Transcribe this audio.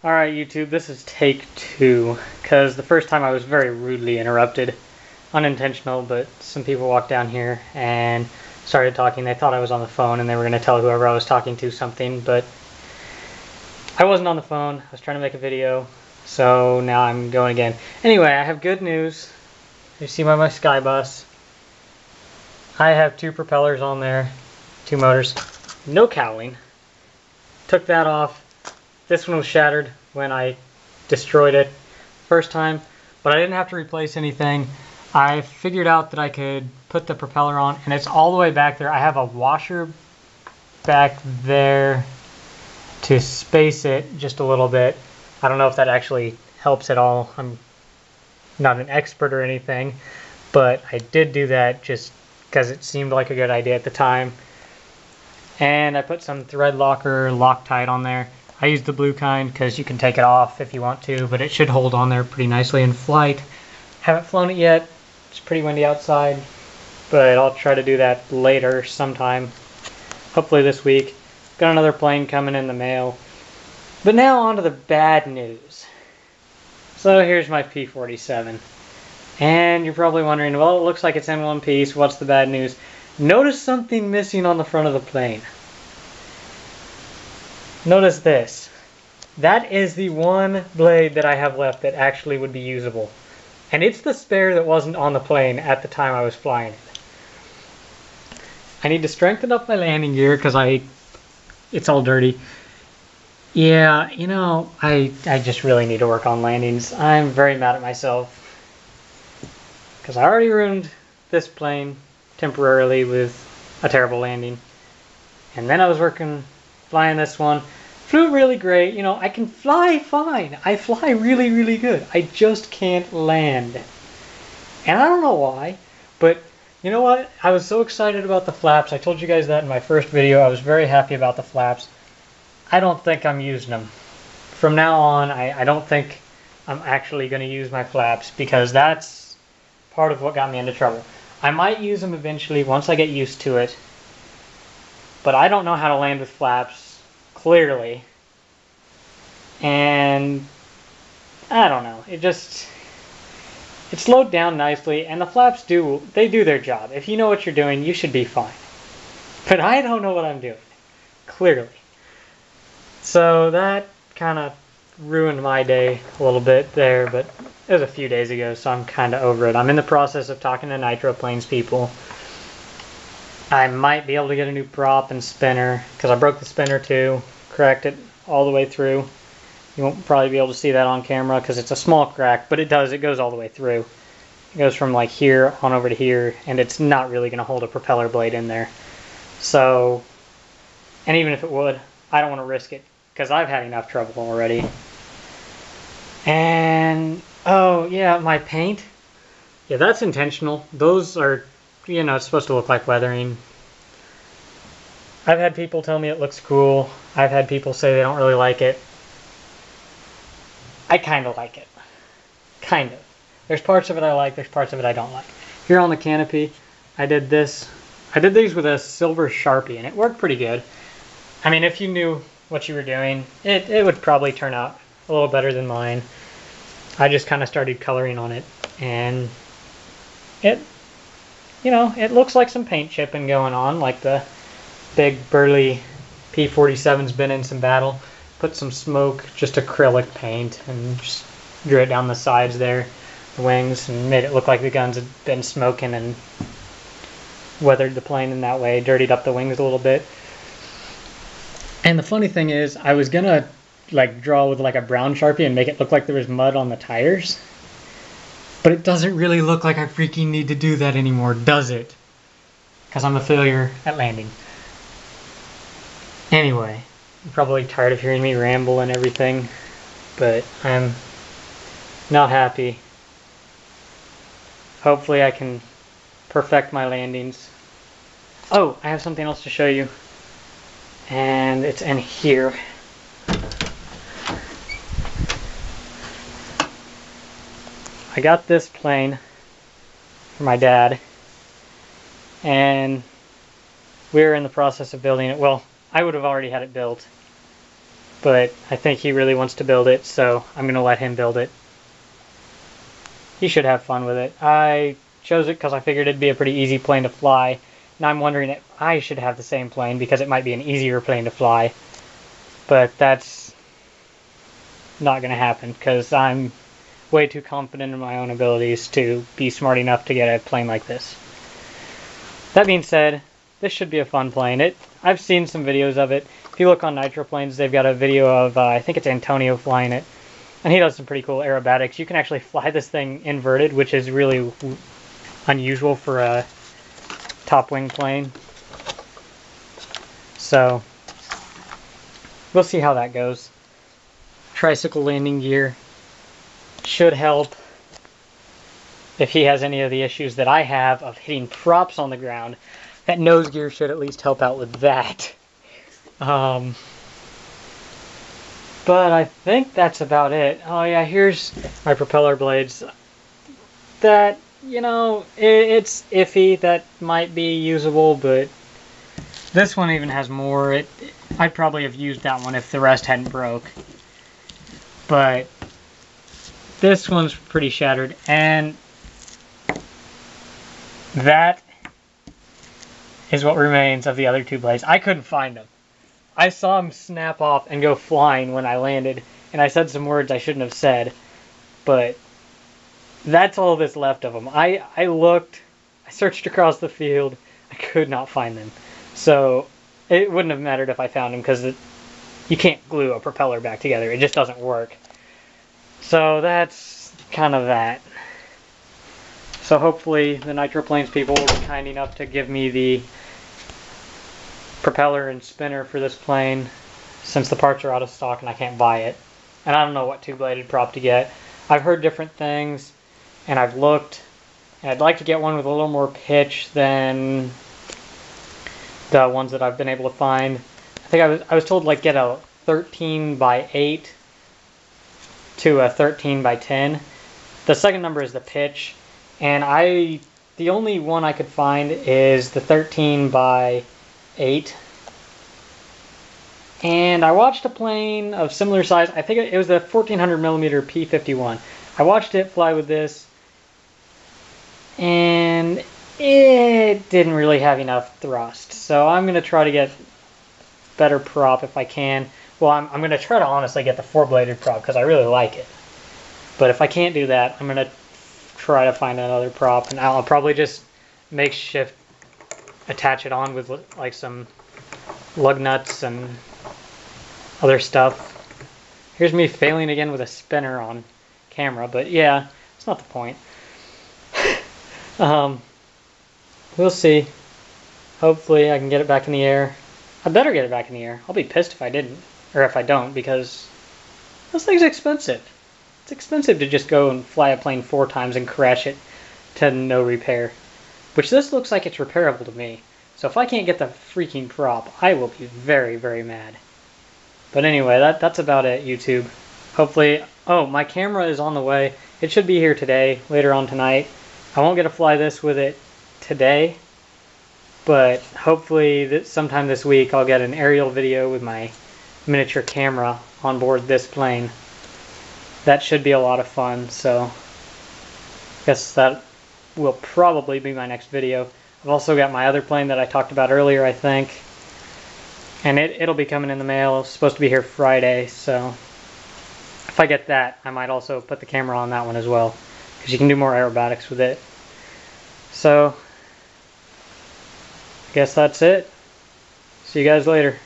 Alright YouTube, this is take 2, because the first time I was very rudely interrupted. Unintentional, but some people walked down here and started talking. They thought I was on the phone and they were going to tell whoever I was talking to something, but I wasn't on the phone. I was trying to make a video, so now I'm going again. Anyway, I have good news. You see my Skybus. I have 2 propellers on there, 2 motors, no cowling. Took that off. This one was shattered when I destroyed it first time, but I didn't have to replace anything. I figured out that I could put the propeller on, and it's all the way back there. I have a washer back there to space it just a little bit. I don't know if that actually helps at all. I'm not an expert or anything, but I did do that just because it seemed like a good idea at the time. And I put some thread locker Loctite on there. I used the blue kind because you can take it off if you want to, but it should hold on there pretty nicely in flight. Haven't flown it yet. It's pretty windy outside, but I'll try to do that later sometime. Hopefully this week. Got another plane coming in the mail. But now on to the bad news. So here's my P-47. And you're probably wondering, well, it looks like it's in one piece. What's the bad news? Notice something missing on the front of the plane. Notice this. That is the one blade that I have left that actually would be usable. And it's the spare that wasn't on the plane at the time I was flying it. I need to strengthen up my landing gear because it's all dirty. Yeah, you know, I just really need to work on landings. I'm very mad at myself because I already ruined this plane temporarily with a terrible landing. And then I was flying this one. Flew really great. You know, I can fly fine. I fly really, really good. I just can't land. And I don't know why, but you know what? I was so excited about the flaps. I told you guys that in my first video. I was very happy about the flaps. I don't think I'm using them. From now on, I don't think I'm actually going to use my flaps because that's part of what got me into trouble. I might use them eventually once I get used to it, but I don't know how to land with flaps, clearly. And I don't know. It slowed down nicely, and the flaps do their job. If you know what you're doing, you should be fine. But I don't know what I'm doing, clearly. So that kind of ruined my day a little bit there, but it was a few days ago, so I'm kind of over it. I'm in the process of talking to Nitroplanes people. I might be able to get a new prop and spinner, because I broke the spinner too, cracked it all the way through. You won't probably be able to see that on camera because it's a small crack, but it goes all the way through. It goes from like here on over to here, and it's not really going to hold a propeller blade in there. So, and even if it would, I don't want to risk it because I've had enough trouble already. And, oh yeah, my paint. Yeah, that's intentional. Those are, you know, it's supposed to look like weathering. I've had people tell me it looks cool. I've had people say they don't really like it. I kind of like it. Kind of. There's parts of it I like, there's parts of it I don't like. Here on the canopy, I did this. I did these with a silver Sharpie, and it worked pretty good. I mean, if you knew what you were doing, it would probably turn out a little better than mine. I just kind of started coloring on it, and it, you know, it looks like some paint chipping going on, like the big burly P-47's been in some battle. Put some smoke, just acrylic paint, and just drew it down the sides there, the wings, and made it look like the guns had been smoking and weathered the plane in that way, dirtied up the wings a little bit. And the funny thing is, I was gonna like draw with like a brown Sharpie and make it look like there was mud on the tires, but it doesn't really look like I freaking need to do that anymore, does it? Because I'm a failure at landing. Anyway, you're probably tired of hearing me ramble and everything, but I'm not happy. Hopefully I can perfect my landings. Oh, I have something else to show you. And it's in here. I got this plane for my dad, and we're in the process of building it. Well, I would have already had it built, but I think he really wants to build it, so I'm going to let him build it. He should have fun with it. I chose it because I figured it'd be a pretty easy plane to fly. Now I'm wondering if I should have the same plane because it might be an easier plane to fly. But that's not going to happen because I'm way too confident in my own abilities to be smart enough to get a plane like this. That being said, this should be a fun plane. I've seen some videos of it. If you look on Nitro Planes, they've got a video of, I think it's Antonio flying it. And he does some pretty cool aerobatics. You can actually fly this thing inverted, which is really unusual for a top wing plane. So, we'll see how that goes. Tricycle landing gear should help if he has any of the issues that I have of hitting props on the ground. That nose gear should at least help out with that. But I think that's about it. Oh yeah, here's my propeller blades. That, you know, it's iffy. That might be usable, but this one even has more. I'd probably have used that one if the rest hadn't broke. But this one's pretty shattered, and that is what remains of the other two blades. I couldn't find them. I saw them snap off and go flying when I landed, and I said some words I shouldn't have said, but that's all that's left of them. I looked, I searched across the field, I could not find them. So it wouldn't have mattered if I found them because you can't glue a propeller back together. It just doesn't work. So that's kind of that. So hopefully the Nitro Planes people will be kind enough to give me the propeller and spinner for this plane since the parts are out of stock and I can't buy it. And I don't know what two-bladed prop to get. I've heard different things and I've looked, and I'd like to get one with a little more pitch than the ones that I've been able to find. I think I was told like get a 13x8 to a 13x10. The second number is the pitch, and the only one I could find is the 13x8. And I watched a plane of similar size. I think it was the 1400mm P-51. I watched it fly with this, and it didn't really have enough thrust. So I'm going to try to get better prop if I can. Well, I'm going to try to honestly get the four-bladed prop because I really like it. But if I can't do that, I'm going to try to find another prop, and I'll probably just makeshift attach it on with like some lug nuts and other stuff. Here's me failing again with a spinner on camera, but yeah, it's not the point. We'll see. Hopefully I can get it back in the air. I better get it back in the air. I'll be pissed if I didn't, or if I don't, because this thing's expensive. It's expensive to just go and fly a plane 4 times and crash it to no repair. Which this looks like it's repairable to me. So if I can't get the freaking prop, I will be very, very mad. But anyway, that's about it, YouTube. Hopefully, oh, my camera is on the way. It should be here today, later on tonight. I won't get to fly this with it today, but hopefully sometime this week I'll get an aerial video with my miniature camera on board this plane. That should be a lot of fun, so I guess that will probably be my next video. I've also got my other plane that I talked about earlier, I think, and it'll be coming in the mail. It's supposed to be here Friday, so if I get that, I might also put the camera on that one as well, because you can do more aerobatics with it. So I guess that's it. See you guys later.